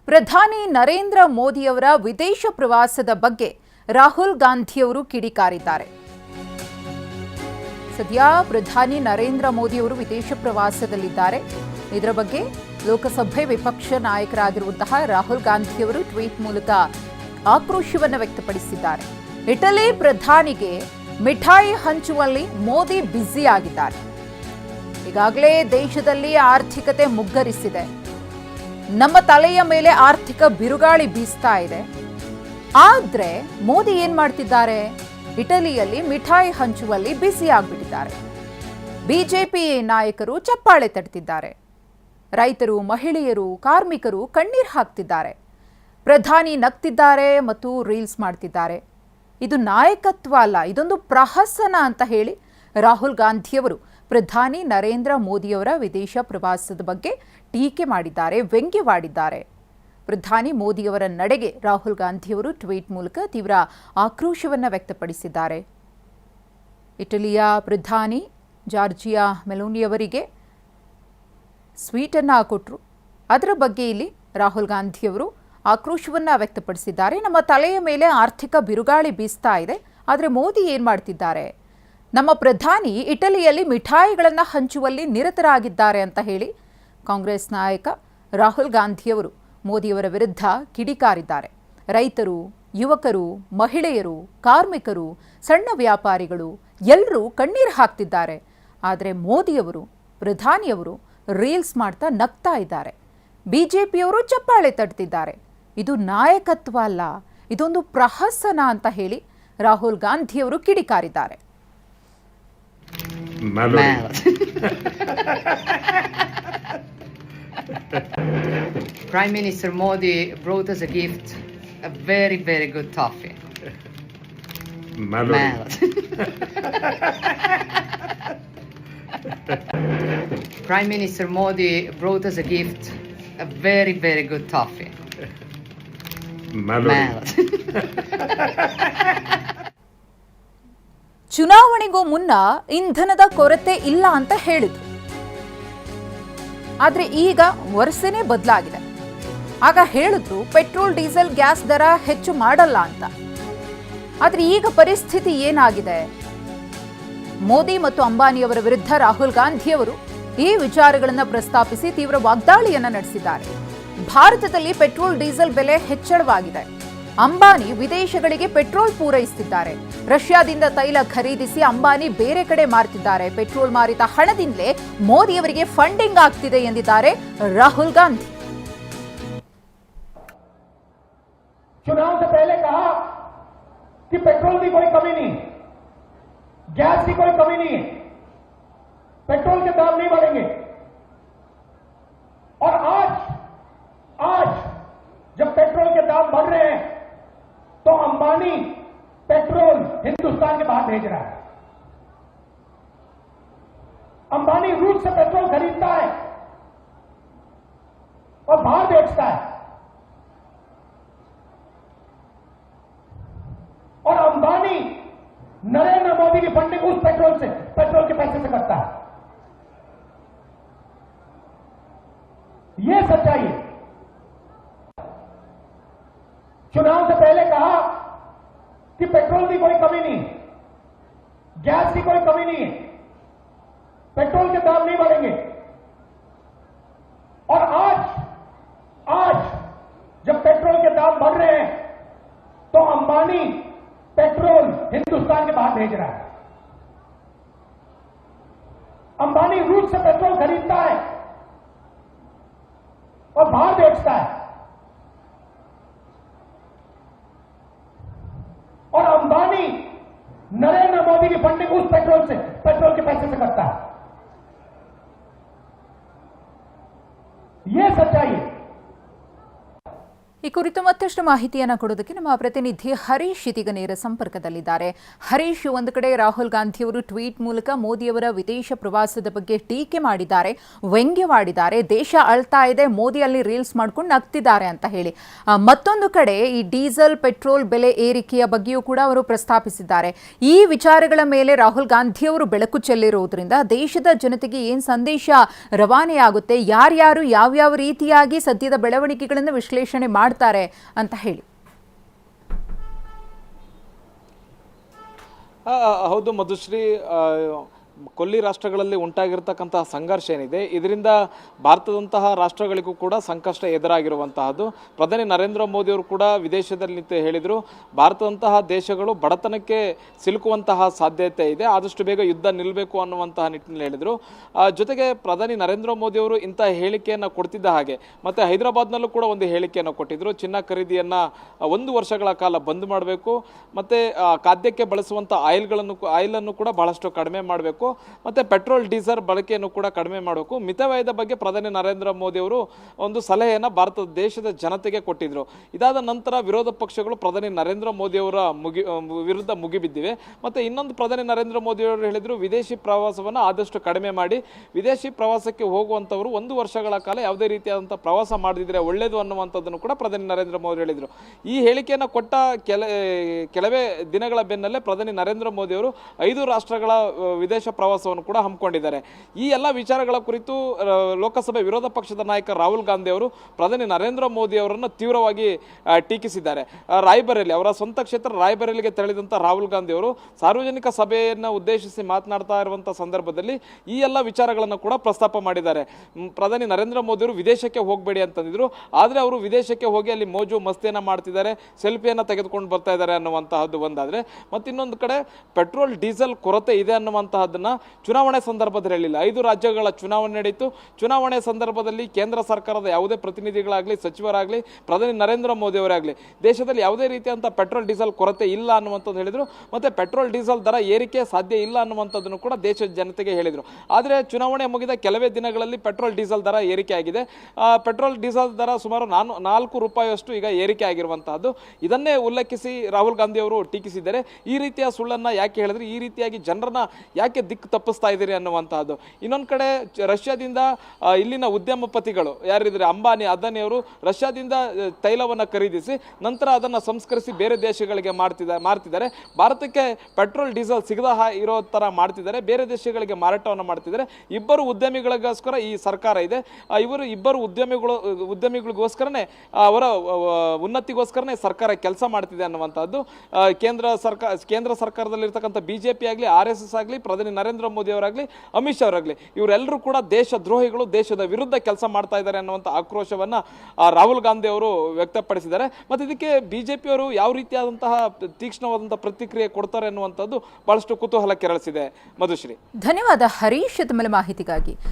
ಪ್ರಧಾನಿ ನರೇಂದ್ರ ಮೋದಿಯವರ ವಿದೇಶ ಪ್ರವಾಸದ ಬಗ್ಗೆ ರಾಹುಲ್ ಗಾಂಧಿಯವರು ಕಿಡಿಕಾರಿದ್ದಾರೆ. ಸದ್ಯ ಪ್ರಧಾನಿ ನರೇಂದ್ರ ಮೋದಿಯವರು ವಿದೇಶ ಪ್ರವಾಸದಲ್ಲಿದ್ದಾರೆ. ಇದರ ಬಗ್ಗೆ ಲೋಕಸಭೆ ವಿಪಕ್ಷ ನಾಯಕರಾಗಿರುವಂತಹ ರಾಹುಲ್ ಗಾಂಧಿಯವರು ಟ್ವೀಟ್ ಮೂಲಕ ಆಕ್ರೋಶವನ್ನು ವ್ಯಕ್ತಪಡಿಸಿದ್ದಾರೆ. ಇಟಲಿ ಪ್ರಧಾನಿಗೆ ಮಿಠಾಯಿ ಹಂಚುವಲ್ಲಿ ಮೋದಿ ಬ್ಯುಸಿ ಆಗಿದ್ದಾರೆ. ಈಗಾಗಲೇ ದೇಶದಲ್ಲಿ ಆರ್ಥಿಕತೆ ಮುಗ್ಗರಿಸಿದೆ. ನಮ್ಮ ತಲೆಯ ಮೇಲೆ ಆರ್ಥಿಕ ಬಿರುಗಾಳಿ ಬೀಸ್ತಾ ಇದೆ. ಆದ್ರೆ ಮೋದಿ ಏನ್ ಮಾಡ್ತಿದ್ದಾರೆ? ಇಟಲಿಯಲ್ಲಿ ಮಿಠಾಯಿ ಹಂಚುವಲ್ಲಿ ಬ್ಯುಸಿ ಆಗ್ಬಿಟ್ಟಿದ್ದಾರೆ. ಬಿಜೆಪಿ ನಾಯಕರು ಚಪ್ಪಾಳೆ ತಟ್ತಿದ್ದಾರೆ. ರೈತರು, ಮಹಿಳೆಯರು, ಕಾರ್ಮಿಕರು ಕಣ್ಣೀರು ಹಾಕ್ತಿದ್ದಾರೆ. ಪ್ರಧಾನಿ ನಗ್ತಿದ್ದಾರೆ ಮತ್ತು ರೀಲ್ಸ್ ಮಾಡ್ತಿದ್ದಾರೆ. ಇದು ನಾಯಕತ್ವ ಅಲ್ಲ, ಇದೊಂದು ಪ್ರಹಸನ ಅಂತ ಹೇಳಿ ರಾಹುಲ್ ಗಾಂಧಿಯವರು ಪ್ರಧಾನಿ ನರೇಂದ್ರ ಮೋದಿಯವರ ವಿದೇಶ ಪ್ರವಾಸದ ಬಗ್ಗೆ ಟೀಕೆ ಮಾಡಿದ್ದಾರೆ, ವ್ಯಂಗ್ಯವಾಡಿದ್ದಾರೆ. ಪ್ರಧಾನಿ ಮೋದಿಯವರ ನಡೆಗೆ ರಾಹುಲ್ ಗಾಂಧಿಯವರು ಟ್ವೀಟ್ ಮೂಲಕ ತೀವ್ರ ಆಕ್ರೋಶವನ್ನು ವ್ಯಕ್ತಪಡಿಸಿದ್ದಾರೆ. ಇಟಲಿಯ ಪ್ರಧಾನಿ ಜಾರ್ಜಿಯಾ ಮೆಲೋನಿಯವರಿಗೆ ಸ್ವೀಟನ್ನು ಕೊಟ್ಟರು. ಅದರ ಬಗ್ಗೆ ಇಲ್ಲಿ ರಾಹುಲ್ ಗಾಂಧಿಯವರು ಆಕ್ರೋಶವನ್ನು ವ್ಯಕ್ತಪಡಿಸಿದ್ದಾರೆ. ನಮ್ಮ ತಲೆಯ ಮೇಲೆ ಆರ್ಥಿಕ ಬಿರುಗಾಳಿ ಬೀಸ್ತಾ ಇದೆ, ಆದರೆ ಮೋದಿ ಏನು ಮಾಡ್ತಿದ್ದಾರೆ? ನಮ್ಮ ಪ್ರಧಾನಿ ಇಟಲಿಯಲ್ಲಿ ಮಿಠಾಯಿಗಳನ್ನು ಹಂಚುವಲ್ಲಿ ನಿರತರಾಗಿದ್ದಾರೆ ಅಂತ ಹೇಳಿ ಕಾಂಗ್ರೆಸ್ ನಾಯಕ ರಾಹುಲ್ ಗಾಂಧಿಯವರು ಮೋದಿಯವರ ವಿರುದ್ಧ ಕಿಡಿಕಾರಿದ್ದಾರೆ. ರೈತರು, ಯುವಕರು, ಮಹಿಳೆಯರು, ಕಾರ್ಮಿಕರು, ಸಣ್ಣ ವ್ಯಾಪಾರಿಗಳು ಎಲ್ಲರೂ ಕಣ್ಣೀರು ಹಾಕ್ತಿದ್ದಾರೆ. ಆದರೆ ಮೋದಿಯವರು, ಪ್ರಧಾನಿಯವರು ರೀಲ್ಸ್ ಮಾಡ್ತಾ ನಗ್ತಾ ಇದ್ದಾರೆ. ಬಿಜೆಪಿಯವರು ಚಪ್ಪಾಳೆ ತಟ್ತಿದ್ದಾರೆ. ಇದು ನಾಯಕತ್ವ ಅಲ್ಲ, ಇದೊಂದು ಪ್ರಹಸನ ಅಂತ ಹೇಳಿ ರಾಹುಲ್ ಗಾಂಧಿಯವರು ಕಿಡಿಕಾರಿದ್ದಾರೆ. Prime Minister Modi brought us a gift, a very, very good toffee. Prime Minister Modi brought us a gift, a very, very good toffee. ಚುನಾವಣೆಗೂ ಮುನ್ನ ಇಂಧನದ ಕೊರತೆ ಇಲ್ಲ ಅಂತ ಹೇಳಿದ್ರು. ಆದ್ರೆ ಈಗ ವರ್ಷನೇ ಬದಲಾಗಿದೆ. ಆಗ ಹೇಳಿದ್ರು ಪೆಟ್ರೋಲ್, ಡೀಸೆಲ್, ಗ್ಯಾಸ್ ದರ ಹೆಚ್ಚು ಮಾಡಲ್ಲ ಅಂತ. ಆದ್ರೆ ಈಗ ಪರಿಸ್ಥಿತಿ ಏನಾಗಿದೆ? ಮೋದಿ ಮತ್ತು ಅಂಬಾನಿಯವರ ವಿರುದ್ಧ ರಾಹುಲ್ ಗಾಂಧಿಯವರು ಈ ವಿಚಾರಗಳನ್ನು ಪ್ರಸ್ತಾಪಿಸಿ ತೀವ್ರ ವಾಗ್ದಾಳಿಯನ್ನ ನಡೆಸಿದ್ದಾರೆ. ಭಾರತದಲ್ಲಿ ಪೆಟ್ರೋಲ್, ಡೀಸೆಲ್ ಬೆಲೆ ಹೆಚ್ಚಳವಾಗಿದೆ. ಅಂಬಾನಿ ವಿದೇಶಗಳಿಗೆ ಪೆಟ್ರೋಲ್ ಪೂರೈಸುತ್ತಿದ್ದಾರೆ. ರಷ್ಯಾದಿಂದ ತೈಲ ಖರೀದಿಸಿ ಅಂಬಾನಿ ಬೇರೆ ಕಡೆ ಮಾರ್ತಿದ್ದಾರೆ. ಪೆಟ್ರೋಲ್ ಮಾರಿದ ಹಣದಿಂದಲೇ ಮೋದಿಯವರಿಗೆ ಫಂಡಿಂಗ್ ಆಗ್ತಿದೆ ಎಂದಿದ್ದಾರೆ ರಾಹುಲ್ ಗಾಂಧಿ. चुनाव से पहले कहा कि पेट्रोल की कोई कमी नहीं, गैस की कोई कमी नहीं है, पेट्रोल के दाम नहीं बढ़ेंगे. और आज जब पेट्रोल के दाम बढ़ रहे हैं तो अंबानी पेट्रोल हिंदुस्तान के बाहर भेज रहा है. अंबानी रूस से पेट्रोल खरीदता है और बाहर बेचता है. और अंबानी नरेंद्र मोदी की फंडिंग उस पेट्रोल के पैसे से करता है. यह सच्चाई है. चुनाव से पहले कहा कि पेट्रोल की कोई कमी नहीं, गैस की कोई कमी नहीं है, पेट्रोल के दाम नहीं बढ़ेंगे. और आज जब पेट्रोल के दाम बढ़ रहे हैं तो अंबानी पेट्रोल हिंदुस्तान के बाहर भेज रहा है. अंबानी रूस से पेट्रोल खरीदता है और बाहर बेचता है. और अंबानी नरेंद्र मोदी की फंडिंग उस पेट्रोल के पैसे से करता है. यह सच्चाई है. ಈ ಕುರಿತು ಮತ್ತಷ್ಟು ಮಾಹಿತಿಯನ್ನು ಕೊಡೋದಕ್ಕೆ ನಮ್ಮ ಪ್ರತಿನಿಧಿ ಹರೀಶ್ ಇದೀಗ ನೇರ ಸಂಪರ್ಕದಲ್ಲಿದ್ದಾರೆ. ಹರೀಶ್, ಒಂದು ಕಡೆ ರಾಹುಲ್ ಗಾಂಧಿಯವರು ಟ್ವೀಟ್ ಮೂಲಕ ಮೋದಿಯವರ ವಿದೇಶ ಪ್ರವಾಸದ ಬಗ್ಗೆ ಟೀಕೆ ಮಾಡಿದ್ದಾರೆ, ವ್ಯಂಗ್ಯವಾಡಿದ್ದಾರೆ, ದೇಶ ಅಳ್ತಾ ಇದೆ, ಮೋದಿ ಅಲ್ಲಿ ರೀಲ್ಸ್ ಮಾಡ್ಕೊಂಡು ನಗ್ತಿದ್ದಾರೆ ಅಂತ ಹೇಳಿ. ಮತ್ತೊಂದು ಕಡೆ ಈ ಡೀಸೆಲ್ ಪೆಟ್ರೋಲ್ ಬೆಲೆ ಏರಿಕೆಯ ಬಗ್ಗೆಯೂ ಕೂಡ ಅವರು ಪ್ರಸ್ತಾಪಿಸಿದ್ದಾರೆ. ಈ ವಿಚಾರಗಳ ಮೇಲೆ ರಾಹುಲ್ ಗಾಂಧಿಯವರು ಬೆಳಕು ಚೆಲ್ಲಿರುವುದರಿಂದ ದೇಶದ ಜನತೆಗೆ ಏನು ಸಂದೇಶ ರವಾನೆಯಾಗುತ್ತೆ, ಯಾರ್ಯಾರು ಯಾವ್ಯಾವ ರೀತಿಯಾಗಿ ಸದ್ಯದ ಬೆಳವಣಿಗೆಗಳನ್ನು ವಿಶ್ಲೇಷಣೆ ಮಾಡ್ತಾರೆ ಅಂತ ಹೇಳಿ. ಹೌದು ಮಧುಶ್ರೀ, ಕೊಲ್ಲಿ ರಾಷ್ಟ್ರಗಳಲ್ಲಿ ಉಂಟಾಗಿರ್ತಕ್ಕಂತಹ ಸಂಘರ್ಷ ಏನಿದೆ ಇದರಿಂದ ಭಾರತದಂತಹ ರಾಷ್ಟ್ರಗಳಿಗೂ ಕೂಡ ಸಂಕಷ್ಟ ಎದುರಾಗಿರುವಂತಹದ್ದು. ಪ್ರಧಾನಿ ನರೇಂದ್ರ ಮೋದಿಯವರು ಕೂಡ ವಿದೇಶದಲ್ಲಿ ಹೇಳಿದರು, ಭಾರತದಂತಹ ದೇಶಗಳು ಬಡತನಕ್ಕೆ ಸಿಲುಕುವಂತಹ ಸಾಧ್ಯತೆ ಇದೆ, ಆದಷ್ಟು ಬೇಗ ಯುದ್ಧ ನಿಲ್ಲಬೇಕು ಅನ್ನುವಂತಹ ನಿಟ್ಟಿನಲ್ಲಿ ಹೇಳಿದರು. ಜೊತೆಗೆ ಪ್ರಧಾನಿ ನರೇಂದ್ರ ಮೋದಿಯವರು ಇಂತಹ ಹೇಳಿಕೆಯನ್ನು ಕೊಡ್ತಿದ್ದ ಹಾಗೆ ಮತ್ತೆ ಹೈದರಾಬಾದ್ನಲ್ಲೂ ಕೂಡ ಒಂದು ಹೇಳಿಕೆಯನ್ನು ಕೊಟ್ಟಿದ್ರು, ಚಿನ್ನ ಖರೀದಿಯನ್ನು 1 ವರ್ಷಗಳ ಕಾಲ ಬಂದ್ ಮಾಡಬೇಕು, ಮತ್ತೆ ಖಾದ್ಯಕ್ಕೆ ಬಳಸುವಂಥ ಆಯಿಲನ್ನು ಕೂಡ ಬಹಳಷ್ಟು ಕಡಿಮೆ ಮಾಡಬೇಕು, ಮತ್ತೆ ಪೆಟ್ರೋಲ್ ಡೀಸೆಲ್ ಬಳಕೆಯನ್ನು ಕೂಡ ಕಡಿಮೆ ಮಾಡಬೇಕು. ಮಿತವ್ಯಯದ ಬಗ್ಗೆ ಪ್ರಧಾನಿ ನರೇಂದ್ರ ಮೋದಿ ಅವರು ಒಂದು ಸಲಹೆಯನ್ನು ಭಾರತ ದೇಶದ ಜನತೆಗೆ ಕೊಟ್ಟಿದ್ರು. ಇದಾದ ನಂತರ ವಿರೋಧ ಪಕ್ಷಗಳು ಪ್ರಧಾನಿ ನರೇಂದ್ರ ಮೋದಿ ಅವರ ವಿರುದ್ಧ ಮುಗಿಬಿದ್ದಿವೆ. ಮತ್ತೆ ಇನ್ನೊಂದು ಪ್ರಧಾನಿ ನರೇಂದ್ರ ಮೋದಿ ಅವರು ಹೇಳಿದ್ರು, ವಿದೇಶಿ ಪ್ರವಾಸವನ್ನು ಆದಷ್ಟು ಕಡಿಮೆ ಮಾಡಿ, ವಿದೇಶಿ ಪ್ರವಾಸಕ್ಕೆ ಹೋಗುವಂತವರು 1 ವರ್ಷಗಳ ಕಾಲ ಯಾವುದೇ ರೀತಿಯಾದಂತಹ ಪ್ರವಾಸ ಮಾಡದಿದ್ರೆ ಒಳ್ಳೆಯದು ಅನ್ನುವಂಥದ್ದನ್ನು ಕೂಡ ಪ್ರಧಾನಿ ನರೇಂದ್ರ ಮೋದಿ ಹೇಳಿದರು. ಈ ಹೇಳಿಕೆಯನ್ನು ಕೊಟ್ಟ ಕೆಲವೇ ದಿನಗಳ ಬೆನ್ನಲ್ಲೇ ಪ್ರಧಾನಿ ನರೇಂದ್ರ ಮೋದಿ ಅವರು 5 ರಾಷ್ಟ್ರಗಳ ವಿದೇಶ ಪ್ರವಾಸವನ್ನು ಕೂಡ ಹಮ್ಮಿಕೊಂಡಿದ್ದಾರೆ. ಈ ಎಲ್ಲ ವಿಚಾರಗಳ ಕುರಿತು ಲೋಕಸಭೆ ವಿರೋಧ ಪಕ್ಷದ ನಾಯಕ ರಾಹುಲ್ ಗಾಂಧಿ ಅವರು ಪ್ರಧಾನಿ ನರೇಂದ್ರ ಮೋದಿ ಅವರನ್ನು ತೀವ್ರವಾಗಿ ಟೀಕಿಸಿದ್ದಾರೆ. ರಾಯ್ಬರೇಲಿ, ಅವರ ಸ್ವಂತ ಕ್ಷೇತ್ರ ರಾಯ್ಬರೇಲಿಗೆ ತೆರಳಿದಂಥ ರಾಹುಲ್ ಗಾಂಧಿ ಅವರು ಸಾರ್ವಜನಿಕ ಸಭೆಯನ್ನು ಉದ್ದೇಶಿಸಿ ಮಾತನಾಡ್ತಾ ಇರುವಂಥ ಸಂದರ್ಭದಲ್ಲಿ ಈ ಎಲ್ಲ ವಿಚಾರಗಳನ್ನು ಕೂಡ ಪ್ರಸ್ತಾಪ ಮಾಡಿದ್ದಾರೆ. ಪ್ರಧಾನಿ ನರೇಂದ್ರ ಮೋದಿ ಅವರು ವಿದೇಶಕ್ಕೆ ಹೋಗಬೇಡಿ ಅಂತಂದಿದ್ರು, ಆದರೆ ಅವರು ವಿದೇಶಕ್ಕೆ ಹೋಗಿ ಅಲ್ಲಿ ಮೋಜು ಮಸ್ತಿಯನ್ನು ಮಾಡ್ತಿದ್ದಾರೆ, ಸೆಲ್ಫಿಯನ್ನು ತೆಗೆದುಕೊಂಡು ಬರ್ತಾ ಇದ್ದಾರೆ ಅನ್ನುವಂತಹದ್ದು ಒಂದಾದರೆ, ಮತ್ತಿನ್ನೊಂದು ಕಡೆ ಪೆಟ್ರೋಲ್ ಡೀಸೆಲ್ ಕೊರತೆ ಇದೆ ಅನ್ನುವಂತಹದ್ದನ್ನ ಚುನಾವಣೆ ಸಂದರ್ಭದಲ್ಲಿ ಹೇಳಿಲ್ಲ. 5 ರಾಜ್ಯಗಳ ಚುನಾವಣೆ ನಡೆಯಿತು. ಚುನಾವಣೆ ಸಂದರ್ಭದಲ್ಲಿ ಕೇಂದ್ರ ಸರ್ಕಾರದ ಯಾವುದೇ ಪ್ರತಿನಿಧಿಗಳಾಗಲಿ, ಸಚಿವರಾಗಲಿ, ಪ್ರಧಾನಿ ನರೇಂದ್ರ ಮೋದಿ ಅವರಾಗಲಿ ದೇಶದಲ್ಲಿ ಯಾವುದೇ ರೀತಿಯಂತ ಪೆಟ್ರೋಲ್ ಡೀಸೆಲ್ ಕೊರತೆ ಇಲ್ಲ ಅನ್ನುವಂಥದ್ದು ಹೇಳಿದರು. ಮತ್ತೆ ಪೆಟ್ರೋಲ್ ಡೀಸೆಲ್ ದರ ಏರಿಕೆ ಸಾಧ್ಯ ಇಲ್ಲ ಅನ್ನುವಂಥದ್ದನ್ನು ಕೂಡ ದೇಶದ ಜನತೆಗೆ ಹೇಳಿದರು. ಆದರೆ ಚುನಾವಣೆ ಮುಗಿದ ಕೆಲವೇ ದಿನಗಳಲ್ಲಿ ಪೆಟ್ರೋಲ್ ಡೀಸೆಲ್ ದರ ಏರಿಕೆ ಆಗಿದೆ. ಪೆಟ್ರೋಲ್ ಡೀಸೆಲ್ ದರ ಸುಮಾರು 4 ರೂಪಾಯಿಯಷ್ಟು ಈಗ ಏರಿಕೆ ಆಗಿರುವಂತಹದ್ದು. ಇದನ್ನೇ ಉಲ್ಲೇಖಿಸಿ ರಾಹುಲ್ ಗಾಂಧಿ ಅವರು ಟೀಕಿಸಿದ್ದಾರೆ. ಈ ರೀತಿಯ ಸುಳ್ಳನ್ನು ಯಾಕೆ ಹೇಳಿದ್ರೆ, ಈ ರೀತಿಯಾಗಿ ಜನರನ್ನ ಯಾಕೆ ದಿಕ್ಕು ತಪ್ಪಿಸ್ತಾ ಇದ್ದೀರಿ ಅನ್ನುವಂತಹದ್ದು. ಇನ್ನೊಂದು ಕಡೆ ರಷ್ಯಾದಿಂದ ಇಲ್ಲಿನ ಉದ್ಯಮಪತಿಗಳು ಯಾರಿದ್ರೆ ಅಂಬಾನಿ, ಅದಾನಿ ಅವರು ರಷ್ಯಾದಿಂದ ತೈಲವನ್ನು ಖರೀದಿಸಿ ನಂತರ ಅದನ್ನು ಸಂಸ್ಕರಿಸಿ ಬೇರೆ ದೇಶಗಳಿಗೆ ಮಾರ್ತಿದ್ದಾರೆ. ಭಾರತಕ್ಕೆ ಪೆಟ್ರೋಲ್ ಡೀಸೆಲ್ ಸಿಗದ ಇರೋ ತರ ಮಾಡ್ತಿದ್ದಾರೆ, ಬೇರೆ ದೇಶಗಳಿಗೆ ಮಾರಾಟವನ್ನು ಮಾಡ್ತಿದ್ದಾರೆ. ಇಬ್ಬರು ಉದ್ಯಮಿಗಳಿಗೋಸ್ಕರ ಈ ಸರ್ಕಾರ ಇದೆ. ಇಬ್ಬರು ಉದ್ಯಮಿಗಳಿಗೋಸ್ಕರನೇ, ಅವರ ಉನ್ನತಿಗೋಸ್ಕರನೇ ಸರ್ಕಾರ ಕೆಲಸ ಮಾಡ್ತಿದೆ ಅನ್ನುವಂಥದ್ದು. ಕೇಂದ್ರ ಸರ್ಕಾರದಲ್ಲಿರ್ತಕ್ಕಂಥ ಬಿಜೆಪಿ ಆಗಲಿ, RSS ಆಗಲಿ, ಪ್ರಧಾನಿ ನರೇಂದ್ರ ಮೋದಿ ಅವರಾಗಲಿ, ಅಮಿತ್ ಶಾ ಅವರಾಗಲಿ, ಇವರೆಲ್ಲರೂ ಕೂಡ ದೇಶ ದ್ರೋಹಿಗಳು, ದೇಶದ ವಿರುದ್ಧ ಕೆಲಸ ಮಾಡ್ತಾ ಇದ್ದಾರೆ ಅನ್ನುವಂಥ ಆಕ್ರೋಶವನ್ನ ರಾಹುಲ್ ಗಾಂಧಿ ಅವರು ವ್ಯಕ್ತಪಡಿಸಿದ್ದಾರೆ. ಮತ್ತು ಇದಕ್ಕೆ ಬಿಜೆಪಿ ಅವರು ಯಾವ ರೀತಿಯಾದಂತಹ ತೀಕ್ಷ್ಣವಾದಂತಹ ಪ್ರತಿಕ್ರಿಯೆ ಕೊಡ್ತಾರೆ ಅನ್ನುವಂಥದ್ದು ಬಹಳಷ್ಟು ಕುತೂಹಲ ಕೆರಳಿಸಿದೆ. ಮಧುಶ್ರೀ, ಧನ್ಯವಾದ ಹರೀಶ್, ತಮ್ಮ ಮಾಹಿತಿಗಾಗಿ.